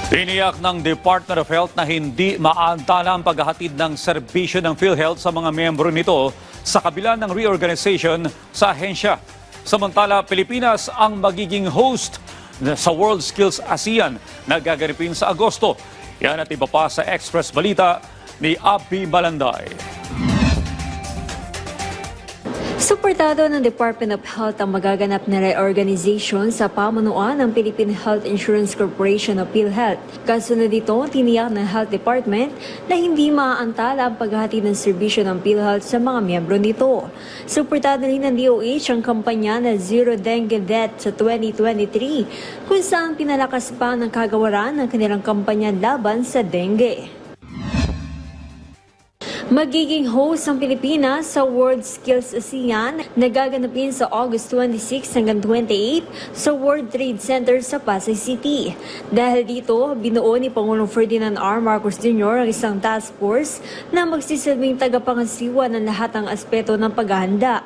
Tiniyak ng Department of Health na hindi maantala ang paghahatid ng serbisyo ng PhilHealth sa mga miyembro nito sa kabila ng reorganization sa ahensya. Samantala, Pilipinas ang magiging host sa World Skills ASEAN na gaganapin sa Agosto. Yan at iba pa sa Express Balita ni Abby Malanday. Suportado ng Department of Health ang magaganap na reorganization sa pamunuan ng Philippine Health Insurance Corporation o PhilHealth. Kasunod dito, tiniyak ng Health Department na hindi maaantala ang paghahatid ng serbisyo ng PhilHealth sa mga miyembro nito. Suportado rin ng DOH ang kampanya na Zero Dengue Death sa 2023, kung saan pinalakas pa ng kagawaran ng kanilang kampanya laban sa dengue. Magiging host ang Pilipinas sa World Skills ASEAN na gaganapin sa August 26 hanggang 28 sa World Trade Center sa Pasay City. Dahil dito, binuo ni Pangulong Ferdinand R. Marcos Jr. ang isang task force na magsisilbing tagapangasiwa ng lahat ng aspeto ng paghahanda.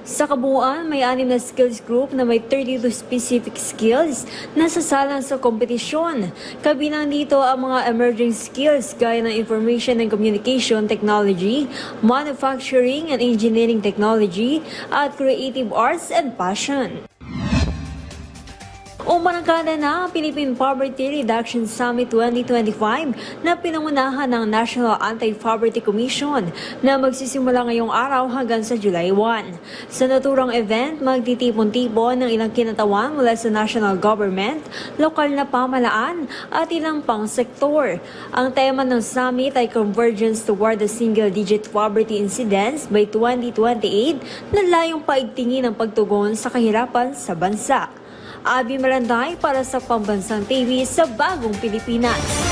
Sa kabuuan, may 6 na skills group na may 32 specific skills na sasalang sa kompetisyon. Kabilang dito ang mga emerging skills gaya ng information and communication technology, manufacturing and engineering technology, at creative arts and passion. Umarangkada na ang Philippine Poverty Reduction Summit 2025 na pinangunahan ng National Anti-Poverty Commission na magsisimula ngayong araw hanggang sa July 1. Sa naturang event, magtitipon-tipon ng ilang kinatawan mula sa national government, lokal na pamahalaan at ilang pang sektor. Ang tema ng summit ay Convergence toward a Single-Digit Poverty Incidence by 2028 na layong paigtingin ang pagtugon sa kahirapan sa bansa. Abby Malanday para sa Pambansang TV sa Bagong Pilipinas.